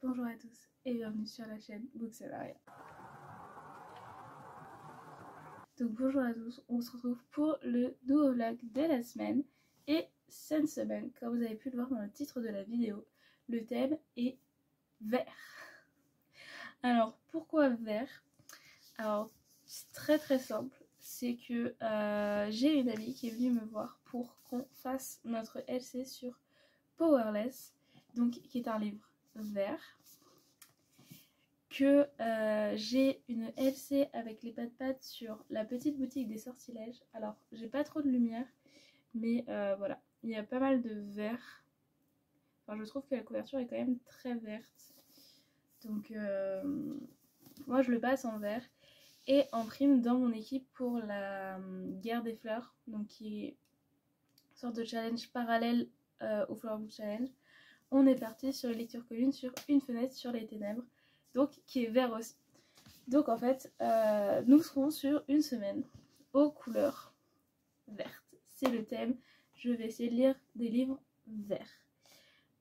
Bonjour à tous et bienvenue sur la chaîne Booksellaria. Donc bonjour à tous, on se retrouve pour le nouveau vlog de la semaine. Et cette semaine, comme vous avez pu le voir dans le titre de la vidéo, le thème est vert. Alors pourquoi vert? Alors c'est très simple, c'est que j'ai une amie qui est venue me voir pour qu'on fasse notre LC sur Powerless, donc qui est un livre vert. Que j'ai une LC avec les pattes sur la petite boutique des sortilèges. Alors j'ai pas trop de lumière, mais voilà, il y a pas mal de vert. Enfin, je trouve que la couverture est quand même très verte, donc moi je le passe en vert. Et en prime dans mon équipe pour la guerre des fleurs, donc qui est une sorte de challenge parallèle au Flower Book Challenge, on est parti sur les lectures communes sur Une fenêtre sur les ténèbres, donc qui est vert aussi. Donc en fait, nous serons sur une semaine aux couleurs vertes. C'est le thème. Je vais essayer de lire des livres verts.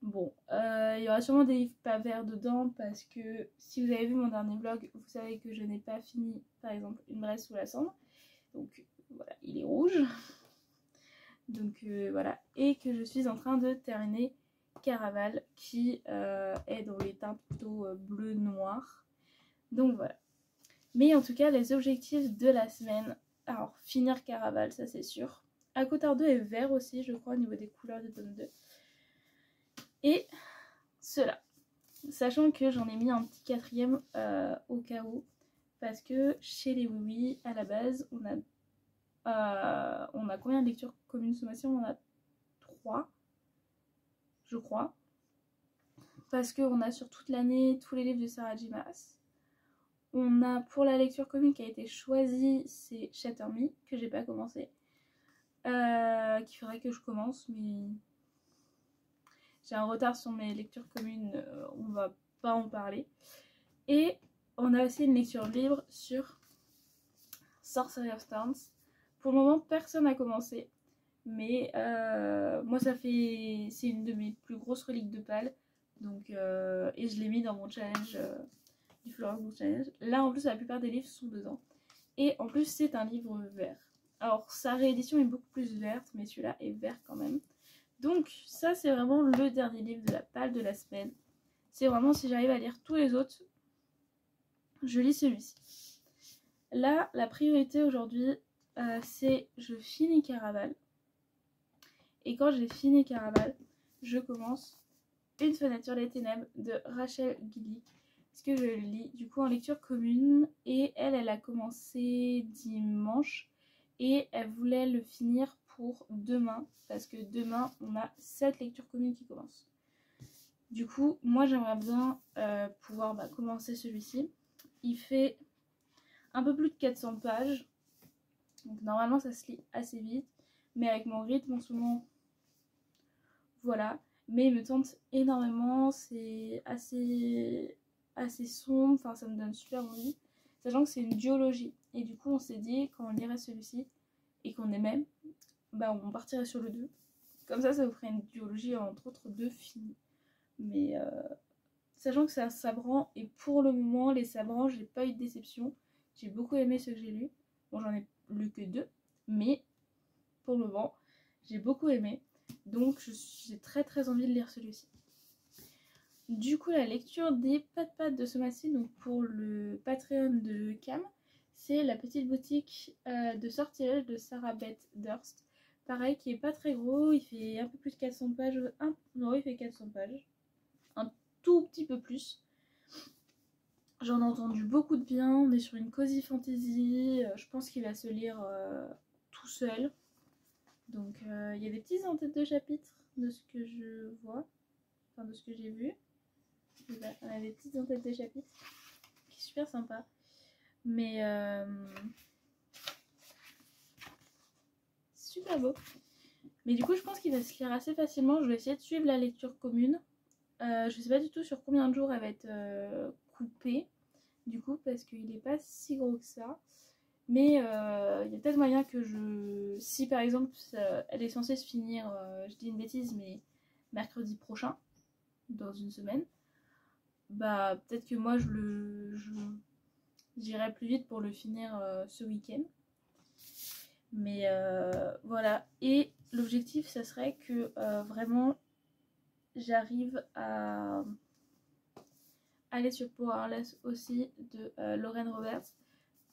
Bon, il y aura sûrement des livres pas verts dedans parce que si vous avez vu mon dernier vlog, vous savez que je n'ai pas fini, par exemple, Une braise sous la cendre. Donc voilà, il est rouge. Donc voilà, et que je suis en train de terminer Caraval qui est dans les teintes plutôt bleu-noir. Donc voilà. Mais en tout cas, les objectifs de la semaine, alors finir Caraval, ça c'est sûr. Acotar 2 est vert aussi, je crois, au niveau des couleurs de tome 2. Et cela. Sachant que j'en ai mis un petit quatrième au cas où. Parce que chez les Oui, à la base, on a combien de lectures communes ce mois-ci? On en a 3, je crois. Parce qu'on a sur toute l'année tous les livres de Sarah J. Maas. On a pour la lecture commune qui a été choisie, c'est Shatter Me, que j'ai pas commencé. Qu'il faudrait que je commence, mais j'ai un retard sur mes lectures communes, on va pas en parler. Et on a aussi une lecture libre sur Sorcery of Stones. Pour le moment, personne n'a commencé, mais moi c'est une de mes plus grosses reliques de Pâle, donc et je l'ai mis dans mon challenge du Flower Book Challenge. Là en plus la plupart des livres sont dedans. Et en plus c'est un livre vert. Alors sa réédition est beaucoup plus verte, mais celui-là est vert quand même. Donc ça c'est vraiment le dernier livre de la palle de la semaine. C'est vraiment, si j'arrive à lire tous les autres, je lis celui-ci. Là la priorité aujourd'hui c'est je finis Caraval. Et quand j'ai fini Caraval, je commence Une fenêtre sur les ténèbres de Rachel Gillick. Parce que je le lis du coup en lecture commune. Et elle a commencé dimanche. Et elle voulait le finir pour demain. Parce que demain, on a 7 lectures communes qui commencent. Du coup, moi j'aimerais bien pouvoir commencer celui-ci. Il fait un peu plus de 400 pages. Donc normalement ça se lit assez vite. Mais avec mon rythme en ce moment, voilà. Mais il me tente énormément, c'est assez sombre, enfin ça me donne super envie, sachant que c'est une duologie. Et du coup on s'est dit, quand on lirait celui-ci et qu'on aimait, on partirait sur le 2. Comme ça vous ferait une duologie entre autres de films. Mais sachant que c'est un sabrant, et pour le moment les sabrants j'ai pas eu de déception. J'ai beaucoup aimé ceux que j'ai lus. Bon j'en ai lu que 2, mais pour le moment j'ai beaucoup aimé. Donc j'ai très envie de lire celui-ci. Du coup la lecture des pattes de ce mois-ci, donc pour le Patreon de Cam, c'est la petite boutique de sortilèges de Sarah Beth Durst. Pareil, qui est pas très gros, il fait un peu plus de 400 pages. Non, il fait 400 pages. Un tout petit peu plus. J'en ai entendu beaucoup de bien, on est sur une cozy fantasy, je pense qu'il va se lire tout seul. Donc il y a des petits en tête de chapitre de ce que je vois, enfin de ce que j'ai vu. On a des petites en tête de chapitre qui est super sympa. Mais super beau. Mais du coup je pense qu'il va se lire assez facilement. Je vais essayer de suivre la lecture commune. Je sais pas du tout sur combien de jours elle va être coupée. Du coup parce qu'il n'est pas si gros que ça. Mais il y a peut-être moyen que si par exemple elle est censée se finir, je dis une bêtise, mais mercredi prochain, dans une semaine, bah peut-être que moi j'irai plus vite pour le finir ce week-end. Mais voilà. Et l'objectif, ça serait que vraiment j'arrive à aller sur Powerless aussi de Lauren Roberts.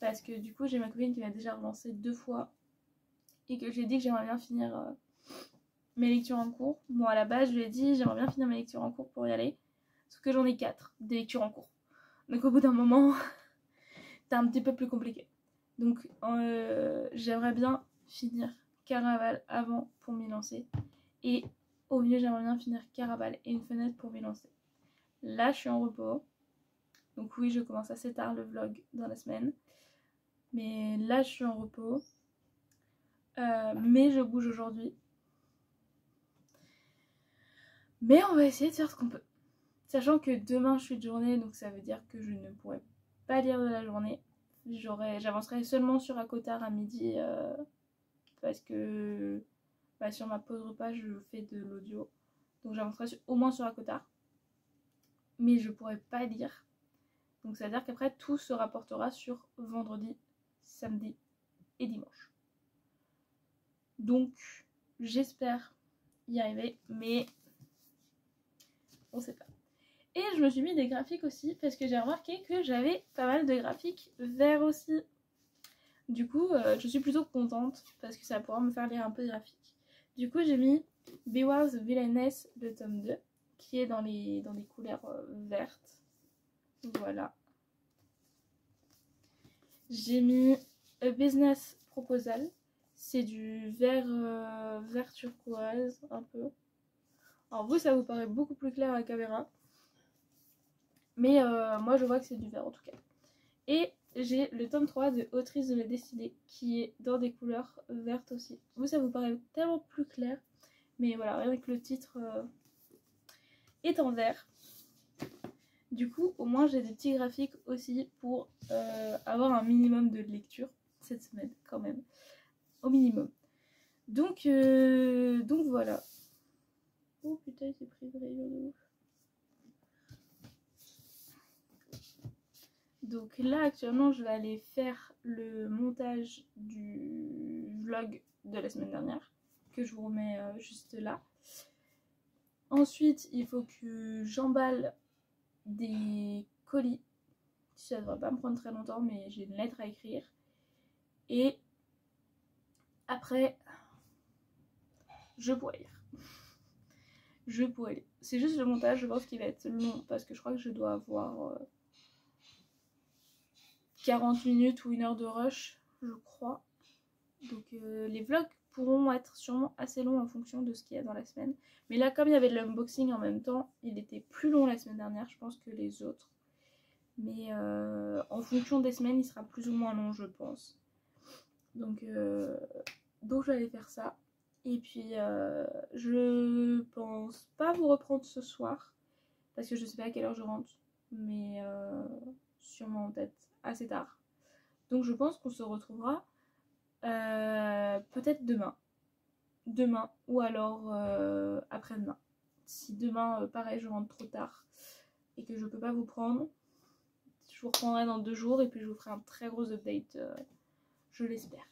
Parce que du coup, j'ai ma copine qui m'a déjà relancé 2 fois. Et que j'ai dit que j'aimerais bien finir mes lectures en cours. Bon, à la base, je lui ai dit j'aimerais bien finir mes lectures en cours pour y aller. Sauf que j'en ai 4 des lectures en cours. Donc au bout d'un moment, c'est un petit peu plus compliqué. Donc j'aimerais bien finir Caraval avant pour m'y lancer. Et au milieu, j'aimerais bien finir Caraval et une fenêtre pour m'y lancer. Là, je suis en repos. Donc oui, je commence assez tard le vlog dans la semaine. Mais là, je suis en repos. Mais je bouge aujourd'hui. Mais on va essayer de faire ce qu'on peut. Sachant que demain, je suis de journée, donc ça veut dire que je ne pourrai pas lire de la journée. J'avancerai seulement sur Akotar à midi parce que sur ma pause repas, je fais de l'audio. Donc j'avancerai au moins sur Akotar. Mais je pourrai pas lire. Donc ça veut dire qu'après, tout se rapportera sur vendredi, samedi et dimanche. Donc j'espère y arriver, mais on sait pas. Et je me suis mis des graphiques aussi parce que j'ai remarqué que j'avais pas mal de graphiques verts aussi. Du coup, je suis plutôt contente parce que ça pourra me faire lire un peu de graphiques. Du coup, j'ai mis Beware the Villainess, le tome 2, qui est dans les couleurs vertes. Voilà. J'ai mis A Business Proposal. C'est du vert, vert turquoise, un peu. Alors vous, ça vous paraît beaucoup plus clair à la caméra. Mais moi, je vois que c'est du vert en tout cas. Et j'ai le tome 3 de Autrice de la Destinée qui est dans des couleurs vertes aussi. Vous, ça vous paraît tellement plus clair. Mais voilà, rien que le titre est en vert. Du coup, au moins, j'ai des petits graphiques aussi pour avoir un minimum de lecture cette semaine quand même. Au minimum. Donc voilà. Oh putain, il s'est pris de rayon de ouf. Donc là actuellement je vais aller faire le montage du vlog de la semaine dernière que je vous remets juste là. Ensuite il faut que j'emballe des colis. Ça ne devrait pas me prendre très longtemps mais j'ai une lettre à écrire. Et après je pourrais lire. Je pourrais lire. C'est juste le montage, je pense qu'il va être long parce que je crois que je dois avoir 40 minutes ou 1 heure de rush, je crois. Donc les vlogs pourront être sûrement assez longs en fonction de ce qu'il y a dans la semaine. Mais là, comme il y avait de l'unboxing en même temps, il était plus long la semaine dernière, je pense, que les autres. Mais en fonction des semaines, il sera plus ou moins long, je pense. Donc je vais aller faire ça. Et puis, je pense pas vous reprendre ce soir. Parce que je sais pas à quelle heure je rentre. Mais sûrement peut-être assez tard. Donc je pense qu'on se retrouvera peut-être demain ou alors après-demain. Si demain pareil je rentre trop tard et que je peux pas vous prendre, je vous reprendrai dans 2 jours et puis je vous ferai un très gros update, je l'espère.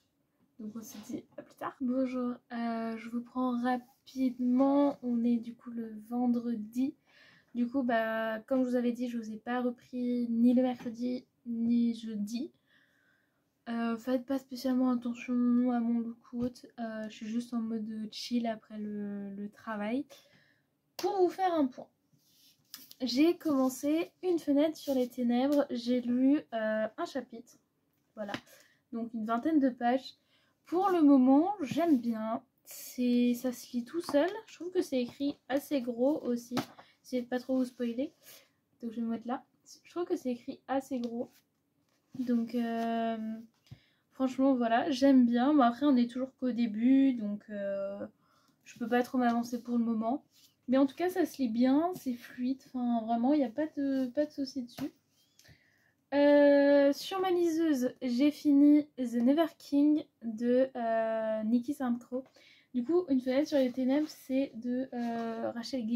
Donc on se dit à plus tard. Bonjour, je vous prends rapidement, on est du coup le vendredi. Du coup comme je vous avais dit, je vous ai pas repris ni le mercredi ni jeudi. Faites pas spécialement attention à mon look-out, je suis juste en mode chill après le travail. Pour vous faire un point, j'ai commencé Une fenêtre sur les ténèbres, j'ai lu un chapitre, voilà, donc une vingtaine de pages. Pour le moment, j'aime bien, ça se lit tout seul, je trouve que c'est écrit assez gros aussi, c'est pas trop vous spoiler, donc je vais me mettre là. Je trouve que c'est écrit assez gros, donc franchement voilà, j'aime bien. Bon, après on est toujours qu'au début, donc je peux pas trop m'avancer pour le moment. Mais en tout cas ça se lit bien, c'est fluide, enfin vraiment il n'y a pas de souci dessus. Sur ma liseuse, j'ai fini The Never King de Niki Saintro. Du coup, Une fenêtre sur les ténèbres, c'est de Rachel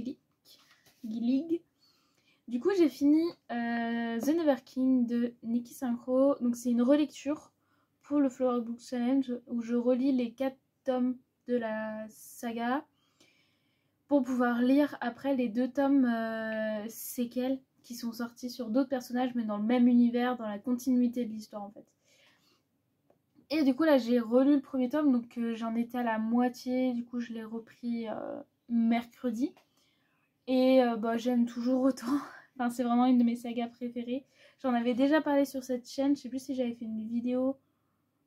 Gillig. Du Du coup, j'ai fini The Never King de Nikki Synchro. Donc, c'est une relecture pour le Flower Book Challenge où je relis les 4 tomes de la saga pour pouvoir lire après les 2 tomes séquelles qui sont sortis sur d'autres personnages mais dans le même univers, dans la continuité de l'histoire en fait. Et du coup là j'ai relu le premier tome, donc j'en étais à la moitié, du coup je l'ai repris mercredi. Et bah, j'aime toujours autant, enfin c'est vraiment une de mes sagas préférées. J'en avais déjà parlé sur cette chaîne, je sais plus si j'avais fait une vidéo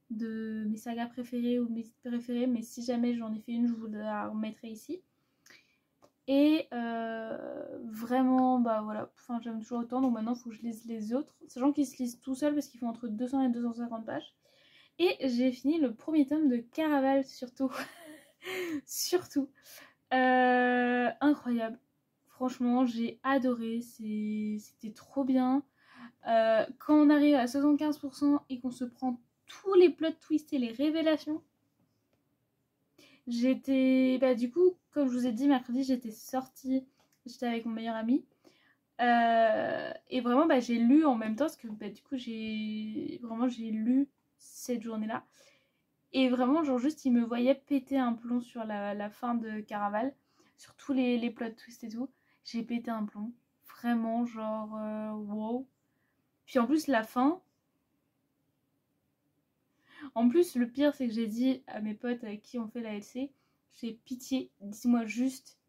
de mes sagas préférées ou mes titres préférés, mais si jamais j'en ai fait une, je vous la remettrai ici. Et vraiment, bah voilà, enfin j'aime toujours autant, donc maintenant il faut que je lise les autres, sachant qu'ils se lisent tout seuls parce qu'ils font entre 200 et 250 pages. Et j'ai fini le premier tome de Caraval surtout, surtout, incroyable. Franchement, j'ai adoré, c'était trop bien. Quand on arrive à 75% et qu'on se prend tous les plot twists et les révélations, j'étais... Bah du coup, comme je vous ai dit, mercredi, j'étais j'étais avec mon meilleur ami. Et vraiment, bah, j'ai lu en même temps, parce que bah, du coup, j'ai lu cette journée-là. Et vraiment, genre juste, il me voyait péter un plomb sur la fin de Caraval, sur tous les plot twists et tout. J'ai pété un plomb. Vraiment, genre, wow. Puis en plus, la fin... En plus, le pire, c'est que j'ai dit à mes potes avec qui on fait la LC, j'ai pitié, dis-moi juste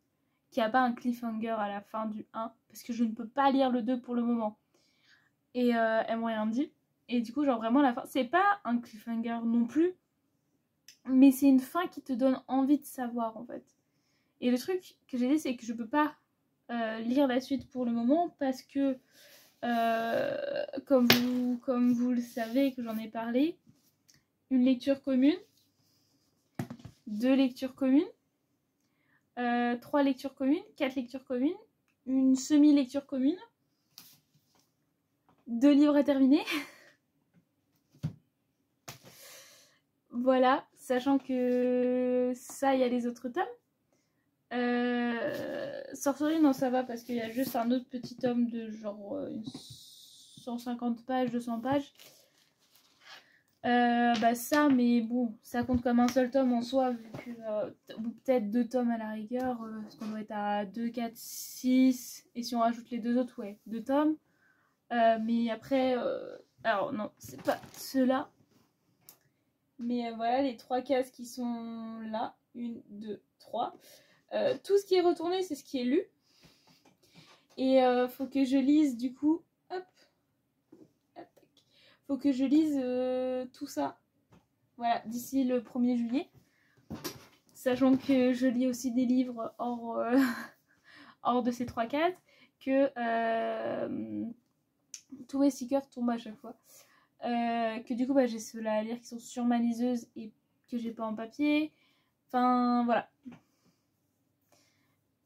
qu'il n'y a pas un cliffhanger à la fin du 1, parce que je ne peux pas lire le 2 pour le moment. Et elles m'ont rien dit. Et du coup, genre vraiment, la fin, c'est pas un cliffhanger non plus, mais c'est une fin qui te donne envie de savoir, en fait. Et le truc que j'ai dit, c'est que je peux pas lire la suite pour le moment, parce que, comme vous le savez, que j'en ai parlé, une lecture commune, 2 lectures communes, 3 lectures communes, 4 lectures communes, une semi-lecture commune, 2 livres à terminer. Voilà, sachant que ça, il y a les autres tomes. Sorcerie, non, ça va parce qu'il y a juste un autre petit tome de genre 150 pages, 200 pages. Bah ça, mais bon, ça compte comme un seul tome en soi, vu que peut-être 2 tomes à la rigueur, parce qu'on doit être à 2, 4, 6, et si on rajoute les 2 autres, ouais, 2 tomes. Mais après, alors non, c'est pas ceux-là. Mais voilà les 3 cases qui sont là, 1, 2, 3. Tout ce qui est retourné, c'est ce qui est lu. Et faut que je lise du coup, hop, faut que je lise tout ça, voilà, d'ici le 1er juillet. Sachant que je lis aussi des livres hors de ces 3 cases, que tous mes stickers tombent à chaque fois. Que du coup bah, j'ai ceux-là à lire qui sont sur ma liseuse et que j'ai pas en papier. Enfin voilà.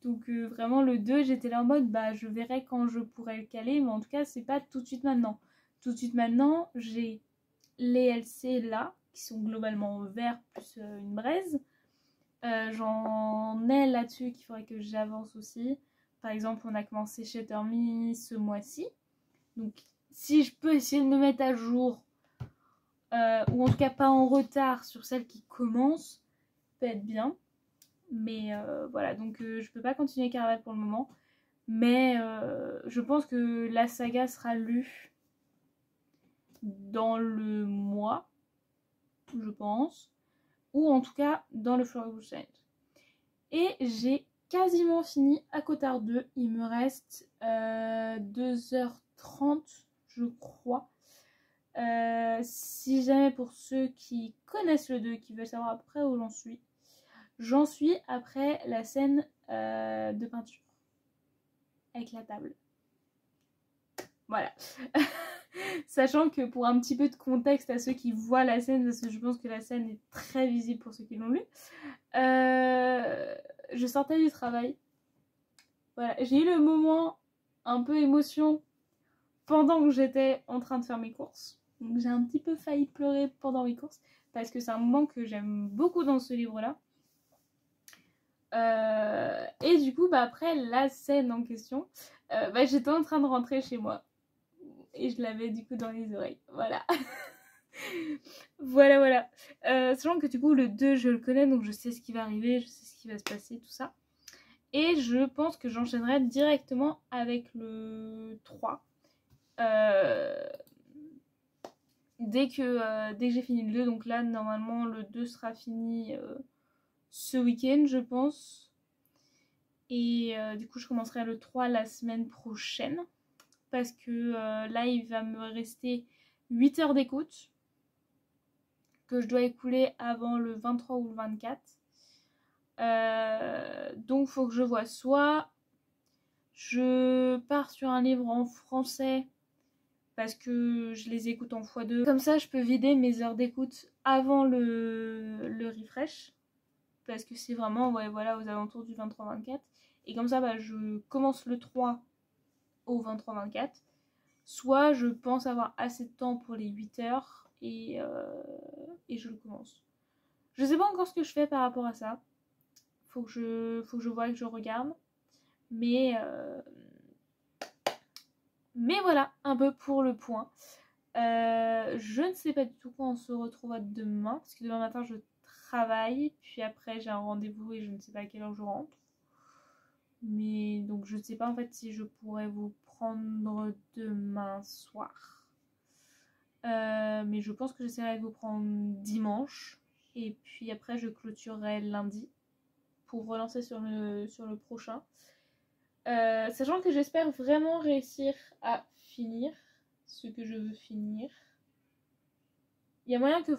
Donc vraiment le 2 j'étais là en mode bah je verrai quand je pourrai le caler, mais en tout cas c'est pas tout de suite maintenant. Tout de suite maintenant j'ai les LC là qui sont globalement verts plus une braise. J'en ai là-dessus qu'il faudrait que j'avance aussi. Par exemple on a commencé Shutter Me ce mois-ci. Donc si je peux essayer de me mettre à jour, ou en tout cas pas en retard sur celle qui commence, peut être bien. Mais voilà, donc je peux pas continuer Caraval pour le moment. Mais je pense que la saga sera lue dans le mois, je pense. Ou en tout cas dans le Flower Book Challenge. Et j'ai quasiment fini Acotar 2. Il me reste 2h30, je crois. Si jamais pour ceux qui connaissent le 2, qui veulent savoir après où j'en suis après la scène de peinture avec la table. Voilà. Sachant que pour un petit peu de contexte à ceux qui voient la scène, parce que je pense que la scène est très visible pour ceux qui l'ont lu, je sortais du travail. Voilà. J'ai eu le moment un peu émotion pendant que j'étais en train de faire mes courses. Donc j'ai un petit peu failli pleurer pendant mes courses parce que c'est un moment que j'aime beaucoup dans ce livre-là. Et du coup, bah après la scène en question, bah, j'étais en train de rentrer chez moi. Et je l'avais du coup dans les oreilles. Voilà. Voilà. Sachant que du coup le 2 je le connais, donc je sais ce qui va arriver, je sais ce qui va se passer, tout ça. Et je pense que j'enchaînerai directement avec le 3. Dès que j'ai fini le 2, donc là normalement le 2 sera fini ce week-end je pense. Et du coup je commencerai le 3 la semaine prochaine. Parce que là il va me rester 8 heures d'écoute que je dois écouler avant le 23 ou le 24. Donc faut que je vois, soit je pars sur un livre en français parce que je les écoute en x2. Comme ça je peux vider mes heures d'écoute avant le refresh. Parce que c'est vraiment ouais, voilà, aux alentours du 23-24. Et comme ça bah, je commence le 3 au 23-24. Soit je pense avoir assez de temps pour les 8 heures et je le commence. Je sais pas encore ce que je fais par rapport à ça. Faut que je voie, que je regarde. Mais voilà, un peu pour le point. Je ne sais pas du tout quand on se retrouvera demain. Parce que demain matin je travaille. Puis après j'ai un rendez-vous et je ne sais pas à quelle heure je rentre. Mais donc je ne sais pas en fait si je pourrais vous prendre demain soir. Mais je pense que j'essaierai de vous prendre dimanche. Et puis après je clôturerai lundi pour relancer sur le prochain. Sachant que j'espère vraiment réussir à finir ce que je veux finir. Il y a moyen que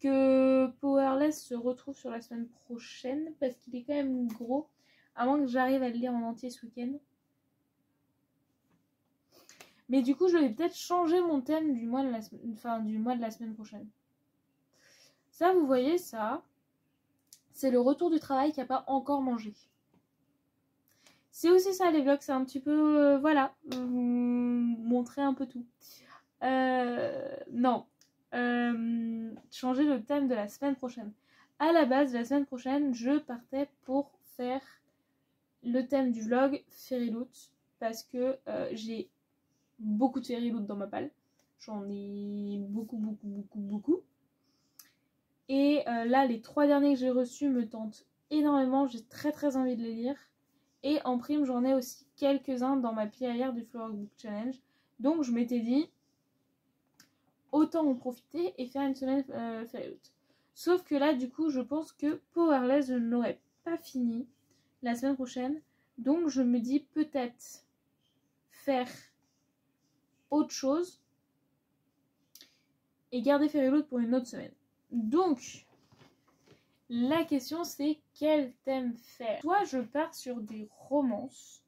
que Powerless se retrouve sur la semaine prochaine parce qu'il est quand même gros. À moins que j'arrive à le lire en entier ce week-end. Mais du coup, je vais peut-être changer mon thème du mois de la semaine prochaine. Ça, vous voyez, ça, c'est le retour du travail qui n'a pas encore mangé. C'est aussi ça, les vlogs, c'est un petit peu, voilà, montrer un peu tout. Non, changer le thème de la semaine prochaine. À la base, la semaine prochaine, je partais pour faire le thème du vlog Fairyloot parce que j'ai beaucoup de Fairyloot dans ma palle. J'en ai beaucoup. Et là, les 3 derniers que j'ai reçus me tentent énormément. J'ai très envie de les lire. Et en prime, j'en ai aussi quelques-uns dans ma pile à lire du Flower Book Challenge. Donc, je m'étais dit, autant en profiter et faire une semaine Fairyloot. Sauf que là, du coup, je pense que Powerless, je ne l'aurai pas fini la semaine prochaine. Donc, je me dis peut-être faire autre chose et garder Fairyloot pour une autre semaine. Donc, la question c'est quel thème faire. Soit je pars sur des romances,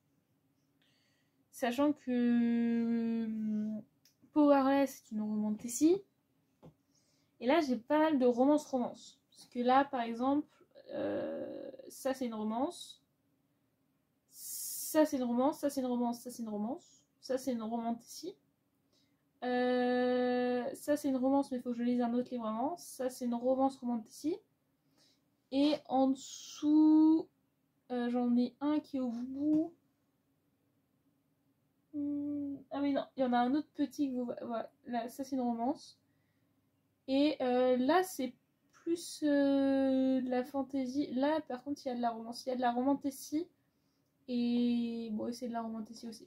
sachant que Powerless c'est une romantécie. Et là j'ai pas mal de romances. Parce que là par exemple, ça c'est une romance. Ça c'est une romance, ça c'est une romance, ça c'est une romance. Ça c'est une romantécie. Ça c'est une romance mais il faut que je lise un autre livre avant. Ça c'est une romance romantécie. Et en dessous, j'en ai un qui est au bout. Ah oui, non, il y en a un autre petit que vous voyez. Voilà, là, ça c'est une romance. Et là, c'est plus de la fantaisie. Là, par contre, il y a de la romance. Il y a de la romantécie. Et bon, c'est de la romantécie aussi.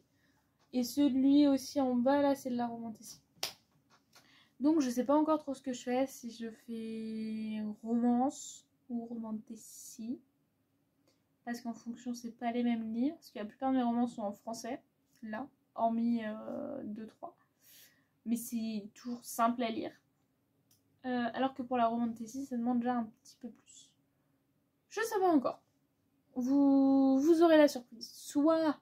Et celui aussi en bas, là, c'est de la romantécie. Donc, je sais pas encore trop ce que je fais. Si je fais romance ou romantécie. Parce qu'en fonction, c'est pas les mêmes livres. Parce que la plupart de mes romans sont en français, là, hormis 2-3. Mais c'est toujours simple à lire. Alors que pour la romantécie, ça demande déjà un petit peu plus. Je sais pas encore. Vous aurez la surprise. Soit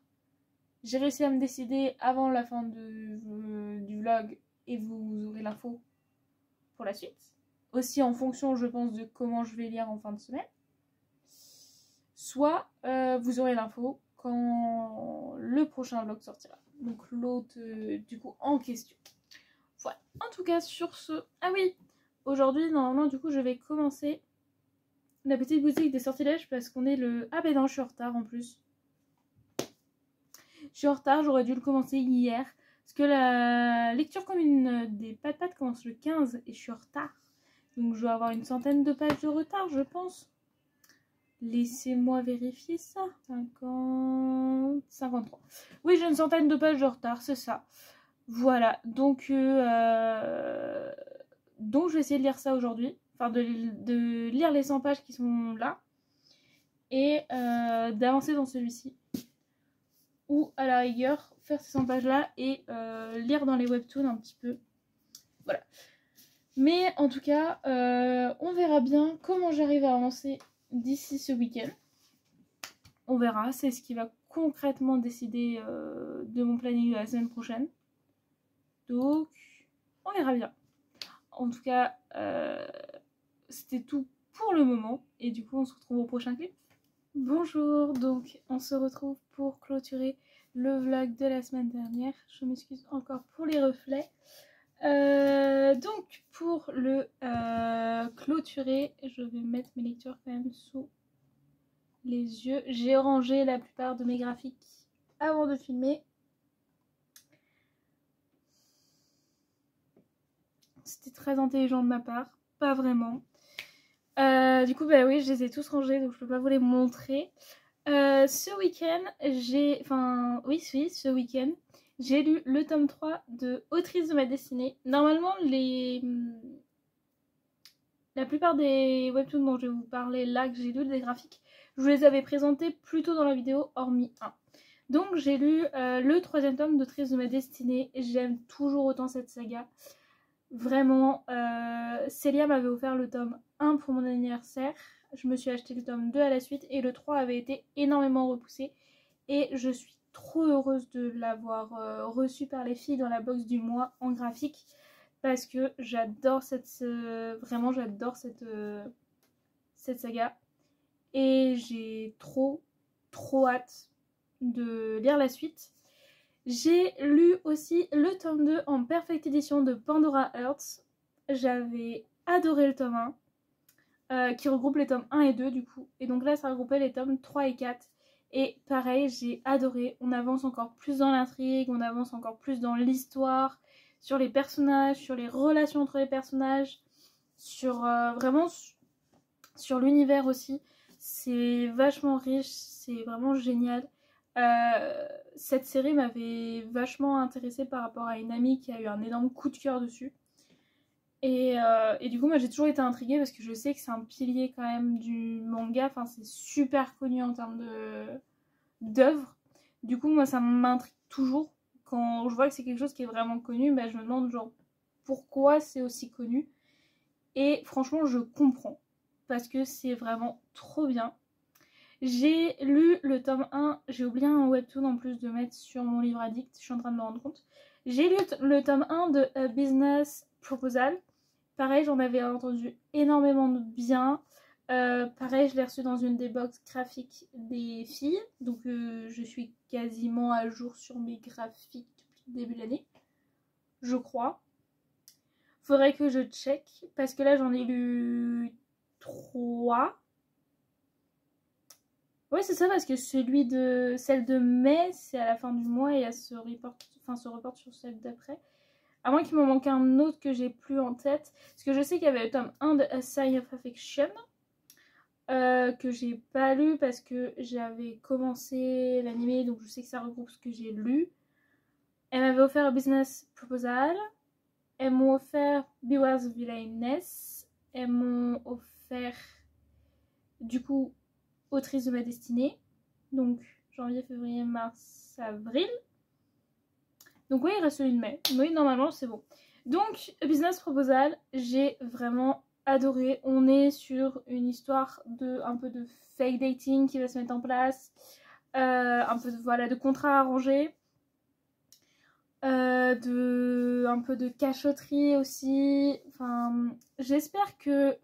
j'ai réussi à me décider avant la fin du vlog et vous aurez l'info pour la suite. Aussi en fonction, je pense, de comment je vais lire en fin de semaine. Soit vous aurez l'info quand le prochain vlog sortira. Donc l'autre du coup en question. Voilà. En tout cas sur ce... Ah oui, aujourd'hui normalement du coup je vais commencer la petite boutique des sortilèges parce qu'on est le... Ah ben non, je suis en retard en plus. Je suis en retard, j'aurais dû le commencer hier. Parce que la lecture commune des Pat-Pat commence le 15 et je suis en retard. Donc je dois avoir une centaine de pages de retard, je pense. Laissez-moi vérifier ça. 50... 53. Oui, j'ai une centaine de pages de retard, c'est ça. Voilà, donc je vais essayer de lire ça aujourd'hui. Enfin, de lire les 100 pages qui sont là. Et d'avancer dans celui-ci. Ou à la rigueur, faire ces 100 pages-là et lire dans les webtoons un petit peu. Voilà. Mais en tout cas, on verra bien comment j'arrive à avancer d'ici ce week-end. On verra, c'est ce qui va concrètement décider de mon planning de la semaine prochaine. Donc, on verra bien. En tout cas, c'était tout pour le moment. Et du coup, on se retrouve au prochain clip. Bonjour, donc on se retrouve pour clôturer le vlog de la semaine dernière. Je m'excuse encore pour les reflets. Donc pour le clôturer, je vais mettre mes lectures quand même sous les yeux. J'ai rangé la plupart de mes graphiques avant de filmer. C'était très intelligent de ma part, pas vraiment. Du coup, bah oui, je les ai tous rangés, donc je peux pas vous les montrer. Ce week-end, ce week-end, j'ai lu le tome 3 de Autrice de ma destinée. Normalement, la plupart des webtoons dont je vais vous parler là, que j'ai lu des graphiques, je vous les avais présentés plus tôt dans la vidéo, hormis un. Donc j'ai lu le 3e tome d'Autrice de ma destinée. J'aime toujours autant cette saga. Vraiment, Célia m'avait offert le tome 1 pour mon anniversaire. Je me suis acheté le tome 2 à la suite et le 3 avait été énormément repoussé. Et je suis trop heureuse de l'avoir reçu par les filles dans la box du mois en graphique. Parce que j'adore vraiment j'adore cette saga. Et j'ai trop hâte de lire la suite. J'ai lu aussi le tome 2 en Perfect Edition de Pandora Hearts. J'avais adoré le tome 1, qui regroupe les tomes 1 et 2 du coup. Et donc là, ça regroupait les tomes 3 et 4. Et pareil, j'ai adoré. On avance encore plus dans l'intrigue, on avance encore plus dans l'histoire, sur les personnages, sur les relations entre les personnages, sur vraiment sur l'univers aussi. C'est vachement riche, c'est vraiment génial. Cette série m'avait vachement intéressée par rapport à une amie qui a eu un énorme coup de cœur dessus. Et du coup, moi j'ai toujours été intriguée parce que je sais que c'est un pilier quand même du manga. Enfin, c'est super connu en termes d'œuvre. Du coup, moi ça m'intrigue toujours. Quand je vois que c'est quelque chose qui est vraiment connu, bah, je me demande genre pourquoi c'est aussi connu. Et franchement, je comprends. Parce que c'est vraiment trop bien. J'ai lu le tome 1, j'ai oublié un webtoon en plus de mettre sur mon livre addict, je suis en train de me rendre compte. J'ai lu le tome 1 de A Business Proposal. Pareil, j'en avais entendu énormément de bien. Pareil, je l'ai reçu dans une des box graphiques des filles. Donc je suis quasiment à jour sur mes graphiques depuis le début de l'année. Je crois. Faudrait que je check. Parce que là, j'en ai lu 3. Ouais, c'est ça, parce que celle de mai, c'est à la fin du mois et elle se reporte sur celle d'après. À moins qu'il me manque un autre que j'ai plus en tête. Parce que je sais qu'il y avait le tome 1 de A Sign of Affection. Que j'ai pas lu parce que j'avais commencé l'animé. Donc je sais que ça regroupe ce que j'ai lu. Elle m'avait offert un Business Proposal. Elles m'ont offert Beware the Villainess. Elles m'ont offert du coup Autrice de ma destinée. Donc janvier, février, mars, avril. Donc oui, il reste celui de mai. Oui, normalement, c'est bon. Donc, Business Proposal, j'ai vraiment adoré. On est sur une histoire un peu de fake dating qui va se mettre en place. Un peu de contrat arrangé. Un peu de cachotterie aussi. Enfin, j'espère que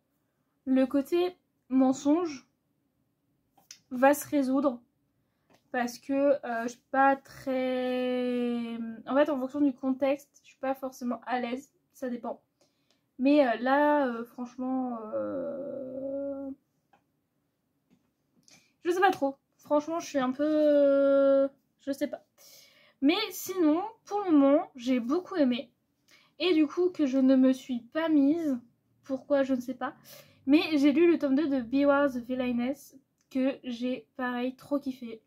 le côté mensonge va se résoudre. Parce que je suis pas très... En fait, en fonction du contexte, je suis pas forcément à l'aise. Ça dépend. Mais là, franchement... je sais pas trop. Franchement, je suis un peu... je sais pas. Mais sinon, pour le moment, j'ai beaucoup aimé. Et du coup, que je ne me suis pas mise, pourquoi je ne sais pas. Mais j'ai lu le tome 2 de Beware the Villainess, que j'ai pareil trop kiffé.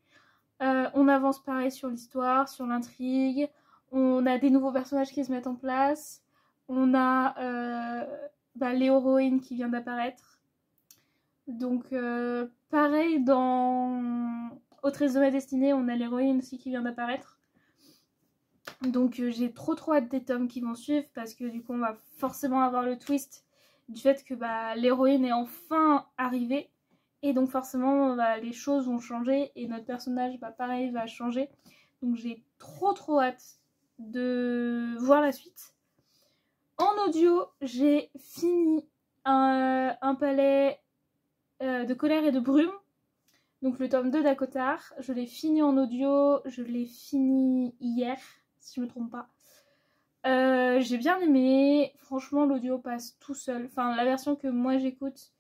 On avance pareil sur l'histoire, sur l'intrigue. On a des nouveaux personnages qui se mettent en place. On a l'héroïne qui vient d'apparaître. Donc pareil dans Autrice de ma destinée, on a l'héroïne aussi qui vient d'apparaître. Donc j'ai trop hâte des tomes qui vont suivre parce que du coup on va forcément avoir le twist du fait que l'héroïne est enfin arrivée. Et donc forcément les choses vont changer et notre personnage pareil va changer. Donc j'ai trop hâte de voir la suite. En audio, j'ai fini un palais de colère et de brume. Donc le tome 2 d'Acotar. Je l'ai fini en audio, je l'ai fini hier, si je me trompe pas. J'ai bien aimé. Franchement, l'audio passe tout seul. Enfin, la version que moi j'écoute,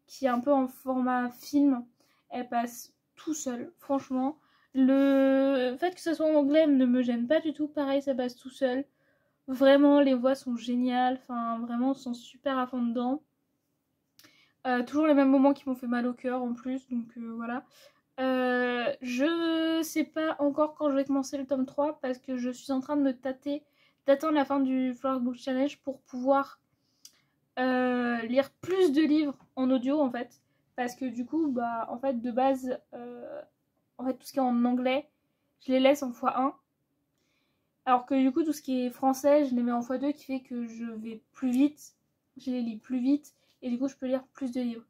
qui est un peu en format film, elle passe tout seul. Franchement, le fait que ce soit en anglais ne me gêne pas du tout. Pareil, ça passe tout seul. Vraiment, les voix sont géniales. Enfin, vraiment, on se sent super à fond dedans. Toujours les mêmes moments qui m'ont fait mal au cœur en plus. Donc voilà. Je sais pas encore quand je vais commencer le tome 3 parce que je suis en train de me tâter d'attendre la fin du Flower Book Challenge pour pouvoir lire plus de livres en audio en fait. Parce que du coup, en fait, de base, en fait, tout ce qui est en anglais, je les laisse en x1. Alors que du coup, tout ce qui est français, je les mets en x2 qui fait que je vais plus vite, je les lis plus vite et du coup, je peux lire plus de livres.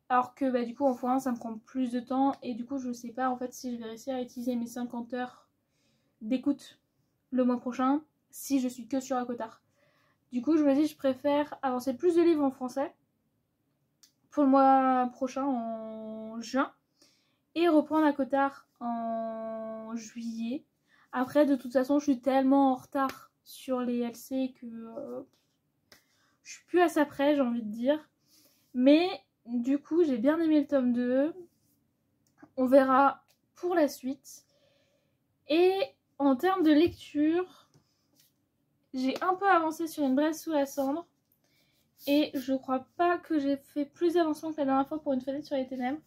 Alors que du coup, en x1, ça me prend plus de temps et du coup, je sais pas en fait si je vais réussir à utiliser mes 50 heures d'écoute le mois prochain si je suis que sur Akotar. Du coup, je me dis, je préfère avancer plus de livres en français pour le mois prochain en juin et reprendre Akotar en juillet. Après, de toute façon, je suis tellement en retard sur les LC que je suis plus à ça près, j'ai envie de dire. Mais du coup, j'ai bien aimé le tome 2. On verra pour la suite. Et en termes de lecture, j'ai un peu avancé sur Une braise sous la cendre. Et je crois pas que j'ai fait plus d'avancement que la dernière fois pour Une fenêtre sur les ténèbres.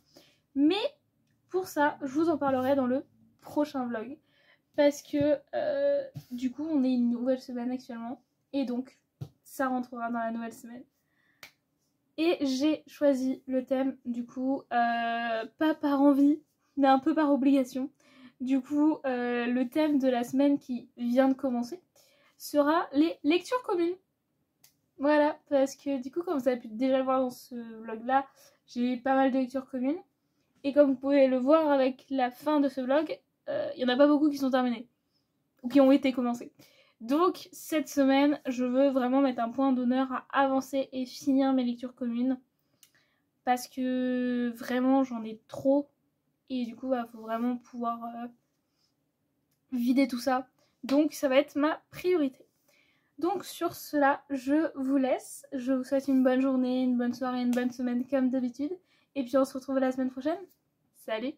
Mais pour ça, je vous en parlerai dans le prochain vlog. Parce que du coup, on est une nouvelle semaine actuellement. Et donc, ça rentrera dans la nouvelle semaine. Et j'ai choisi le thème, du coup, pas par envie, mais un peu par obligation. Du coup, le thème de la semaine qui vient de commencer sera les lectures communes. Voilà, parce que du coup, comme vous avez pu déjà le voir dans ce vlog-là, j'ai eu pas mal de lectures communes. Et comme vous pouvez le voir avec la fin de ce vlog, il n'y en a pas beaucoup qui sont terminés. Ou qui ont été commencés. Donc, cette semaine, je veux vraiment mettre un point d'honneur à avancer et finir mes lectures communes. Parce que vraiment, j'en ai trop. Et du coup, faut vraiment pouvoir vider tout ça. Donc, ça va être ma priorité. Donc, sur cela, je vous laisse. Je vous souhaite une bonne journée, une bonne soirée, une bonne semaine comme d'habitude. Et puis, on se retrouve la semaine prochaine. Salut!